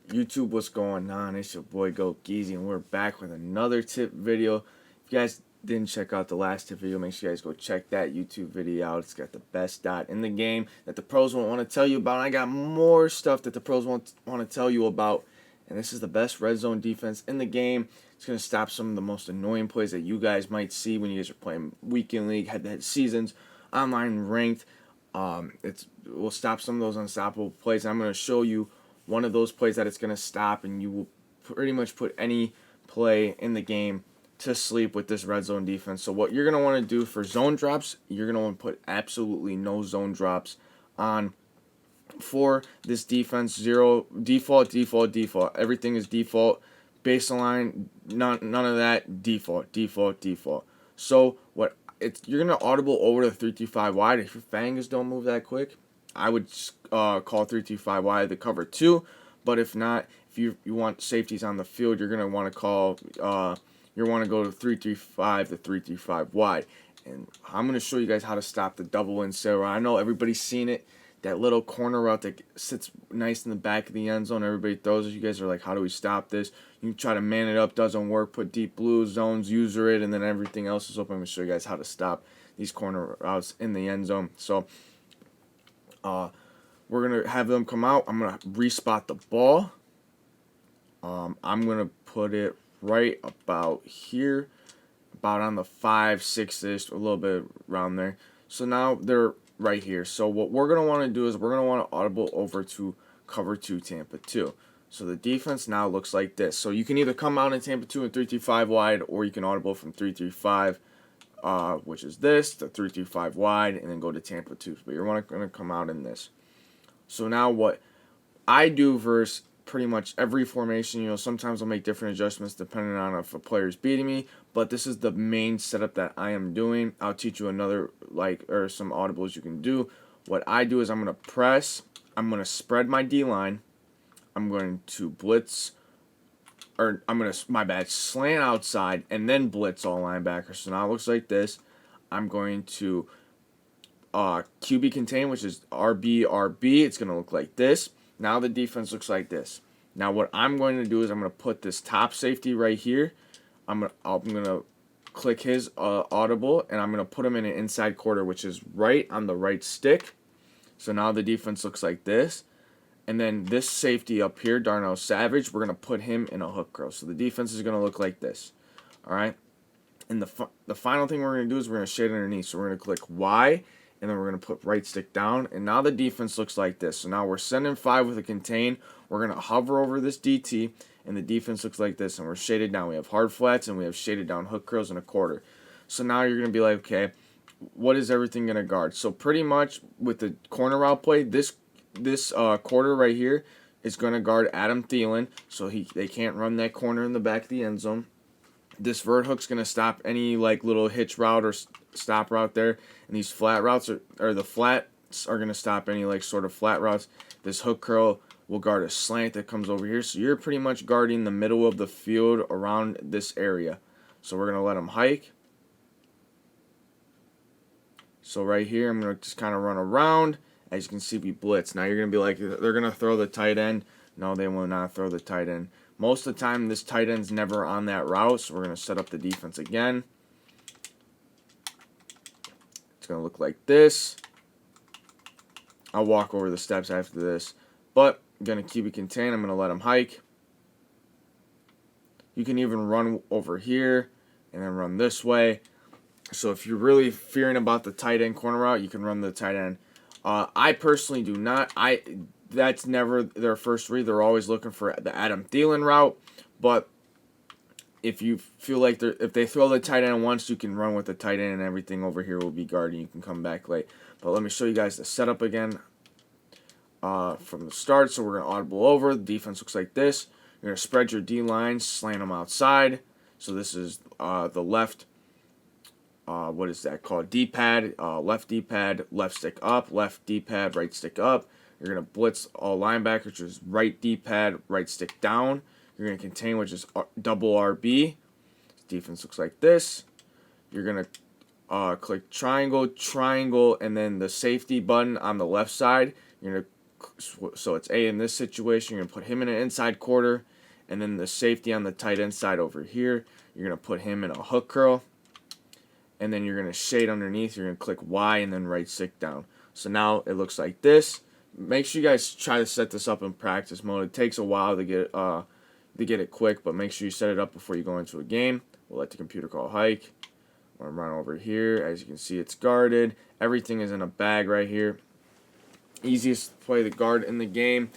YouTube, what's going on? It's your boy Go Geezy, and we're back with another tip video. If you guys didn't check out the last tip video, make sure you guys go check that YouTube video out. It's got the best dot in the game that the pros won't want to tell you about. And I got more stuff that the pros won't want to tell you about. And this is the best red zone defense in the game. It's going to stop some of the most annoying plays that you guys might see when you guys are playing weekend league, head-to-head seasons, online ranked. It will stop some of those unstoppable plays. And I'm going to show you one of those plays that it's going to stop, and you will pretty much put any play in the game to sleep with this red zone defense. So what you're going to want to do for zone drops, you're going to want to put absolutely no zone drops on for this defense. Zero, default, default, default. Everything is default. Baseline, none of that. Default, default, default. So what you're going to audible over to 3-5 wide. If your fingers don't move that quick, I would call 3-5 wide the cover 2, but if not, if you want safeties on the field, you're gonna want to call you want to go to 3-5 to 3-5 wide. And I'm gonna show you guys how to stop the double inside route. I know everybody's seen it, that little corner route that sits nice in the back of the end zone. Everybody throws it. You guys are like, how do we stop this? You try to man it up, doesn't work. Put deep blue zones, user it, and then everything else is open. I'm gonna show you guys how to stop these corner routes in the end zone. So we're going to have them come out. I'm going to respot the ball. I'm going to put it right about here, about on the 5-6-ish, a little bit around there. So now they're right here. So what we're going to want to do is we're going to want to audible over to cover 2 Tampa 2. So the defense now looks like this. So you can either come out in Tampa 2 and 3-5 wide, or you can audible from 3-5, which is this, to 3-5 wide, and then go to Tampa 2. But you're going to come out in this. So now what I do versus pretty much every formation, sometimes I'll make different adjustments depending on if a player's beating me, but this is the main setup that I am doing. I'll teach you another, or some audibles you can do. What I do is I'm going to press, I'm going to spread my D-line, I'm going to blitz, or I'm going to, slant outside, and then blitz all linebackers. So now it looks like this. I'm going to QB contain, which is RB, RB. It's going to look like this. Now the defense looks like this. Now what I'm going to do is I'm going to put this top safety right here. I'm going to click his audible, and I'm going to put him in an inside quarter, which is right on the right stick. So now the defense looks like this. And then this safety up here, Darnell Savage, we're going to put him in a hook curl. So the defense is going to look like this. All right. And the final thing we're going to do is we're going to shade underneath. So we're going to click Y, and then we're going to put right stick down. And now the defense looks like this. So now we're sending 5 with a contain. We're going to hover over this DT, and the defense looks like this. And we're shaded down. We have hard flats, and we have shaded down hook curls and a quarter. So now you're going to be like, okay, what is everything going to guard? So pretty much with the corner route play, this quarter right here is going to guard Adam Thielen. So they can't run that corner in the back of the end zone. This vert hook's going to stop any little hitch route or stop route there. And these flat routes, or the flats are going to stop any sort of flat routes. This hook curl will guard a slant that comes over here. So you're pretty much guarding the middle of the field around this area. So we're going to let them hike. So right here, I'm going to just kind of run around. As you can see, we blitz. Now you're going to be like, they're going to throw the tight end. No, they will not throw the tight end. Most of the time, this tight end's never on that route, so we're going to set up the defense again. It's going to look like this. I'll walk over the steps after this. But I'm going to QB contain. I'm going to let him hike. You can even run over here and then run this way. So if you're really fearing about the tight end corner route, you can run the tight end. I personally do not. That's never their first read. They're always looking for the Adam Thielen route. But if you feel like if they throw the tight end once, you can run with the tight end, and everything over here will be guarded. You can come back late. But let me show you guys the setup again from the start. So we're going to audible over. The defense looks like this. You're going to spread your D-line, slant them outside. So this is the left. What is that called? D-pad, left D-pad, left stick up, left D-pad, right stick up. You're going to blitz all linebackers, which is right D-pad, right stick down. You're going to contain, which is double RB. Defense looks like this. You're going to click triangle, triangle, and then the safety button on the left side. You're going to So it's A in this situation. You're going to put him in an inside quarter. And then the safety on the tight end side over here, you're going to put him in a hook curl. And then you're going to shade underneath. You're going to click Y and then right stick down. So now it looks like this. Make sure you guys try to set this up in practice mode. It takes a while to get it quick, but make sure you set it up before you go into a game. We'll let the computer call hike. I'm run over here. As you can see, it's guarded. Everything is in a bag right here. Easiest to play the guard in the game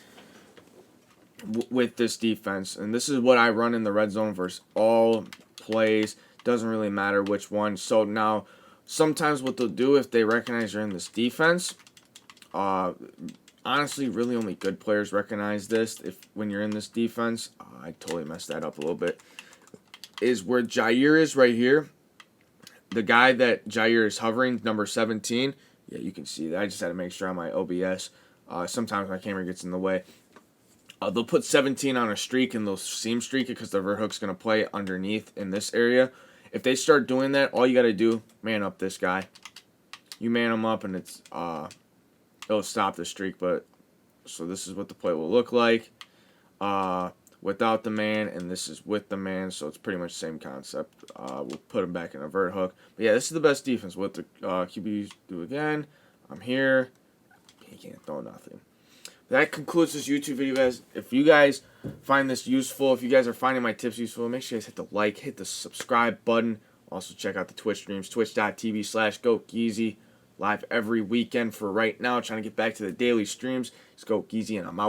with this defense. And this is what I run in the red zone versus all plays. Doesn't really matter which one. So now, sometimes what they'll do if they recognize you're in this defense, honestly, really only good players recognize this. When you're in this defense, I totally messed that up a little bit. Is where Jair is right here. The guy that Jair is hovering, number 17. Yeah, you can see that. I just had to make sure on my OBS. Sometimes my camera gets in the way. They'll put 17 on a streak and they'll seam streak it because the vert hook's going to play underneath in this area. If they start doing that, all you got to do, man up this guy. You man him up and it'll stop the streak. But so this is what the play will look like without the man, and this is with the man, so it's pretty much the same concept. We'll put him back in a vert hook. But yeah, this is the best defense. What the QBs do again. I'm here. He can't throw nothing. That concludes this YouTube video, guys. If you guys find this useful, if you guys are finding my tips useful, make sure you guys hit the like, hit the subscribe button. Also, check out the Twitch streams, twitch.tv/GoGeezy. Live every weekend for right now. Trying to get back to the daily streams. It's Go Geezy, and I'm out.